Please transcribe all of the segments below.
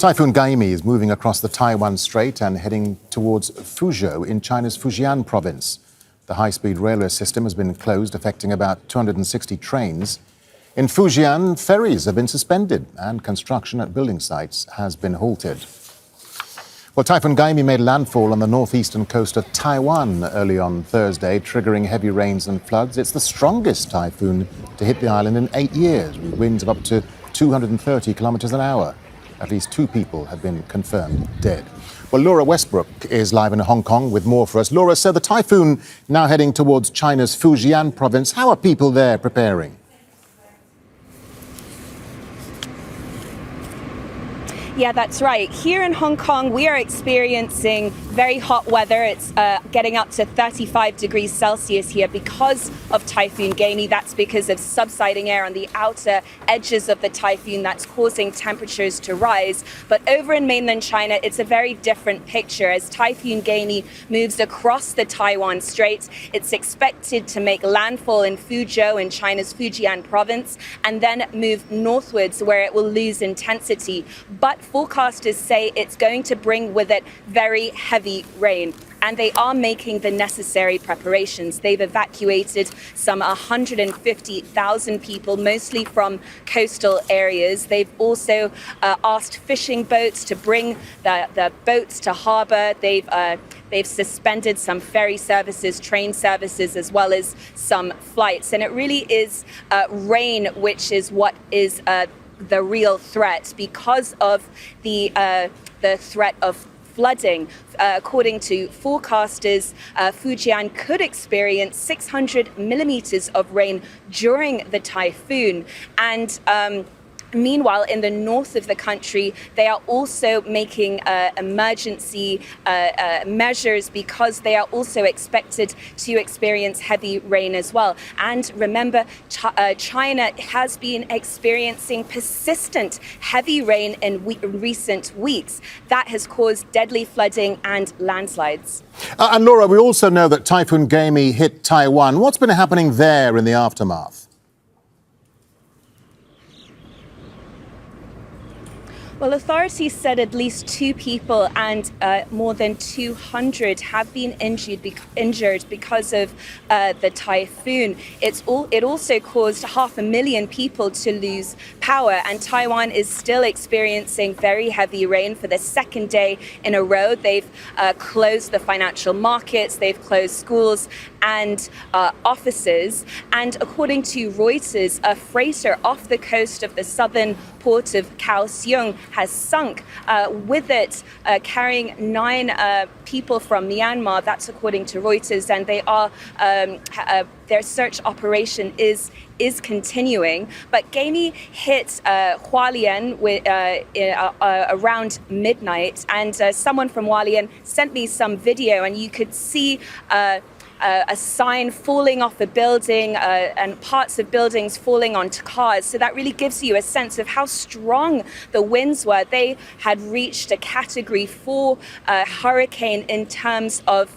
Typhoon Gaemi is moving across the Taiwan Strait and heading towards Fuzhou in China's Fujian province. The high-speed railway system has been closed, affecting about 260 trains. In Fujian, ferries have been suspended and construction at building sites has been halted. Well, Typhoon Gaemi made landfall on the northeastern coast of Taiwan early on Thursday, triggering heavy rains and floods. It's the strongest typhoon to hit the island in 8 years, with winds of up to 230 kilometres an hour. At least 2 people have been confirmed dead. Well, Laura Westbrook is live in Hong Kong with more for us. Laura, so the typhoon now heading towards China's Fujian province. How are people there preparing? Yeah, that's right. Here in Hong Kong, we are experiencing very hot weather. It's getting up to 35 degrees Celsius here because of Typhoon Gaemi. That's because of subsiding air on the outer edges of the typhoon that's causing temperatures to rise. But over in mainland China, it's a very different picture. As Typhoon Gaemi moves across the Taiwan Strait, it's expected to make landfall in Fuzhou in China's Fujian province and then move northwards where it will lose intensity. But forecasters say it's going to bring with it very heavy rain, and they are making the necessary preparations. They've evacuated some 150,000 people, mostly from coastal areas. They've also asked fishing boats to bring the boats to harbour. They've suspended some ferry services, train services, as well as some flights. And it really is rain, which is what is the real threat because of the threat of flooding. According to forecasters, Fujian could experience 600 millimeters of rain during the typhoon. And meanwhile, in the north of the country, they are also making emergency measures because they are also expected to experience heavy rain as well. And remember, China has been experiencing persistent heavy rain in recent weeks. That has caused deadly flooding and landslides. And Laura, we also know that Typhoon Gaemi hit Taiwan. What's been happening there in the aftermath? Well, authorities said at least 2 people and more than 200 have been injured because of the typhoon. It also caused 500,000 people to lose power, and Taiwan is still experiencing very heavy rain for the second day in a row. They've closed the financial markets, they've closed schools and offices. And according to Reuters, a freighter off the coast of the southern port of Kaohsiung has sunk, with it carrying 9 people from Myanmar. That's according to Reuters, and they are their search operation is continuing. But Gaemi hit Hualien around midnight, and someone from Hualien sent me some video, and you could see a sign falling off a building and parts of buildings falling onto cars. So that really gives you a sense of how strong the winds were. They had reached a Category 4 hurricane in terms of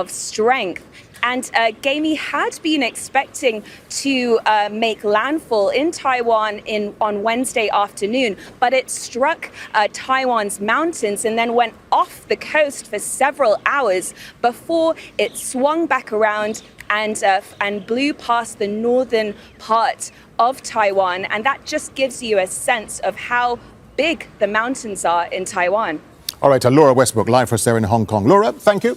strength. And Gaemi had been expecting to make landfall in Taiwan on Wednesday afternoon, but it struck Taiwan's mountains and then went off the coast for several hours before it swung back around and blew past the northern part of Taiwan. And that just gives you a sense of how big the mountains are in Taiwan. All right, Laura Westbrook, live for us there in Hong Kong. Laura, thank you.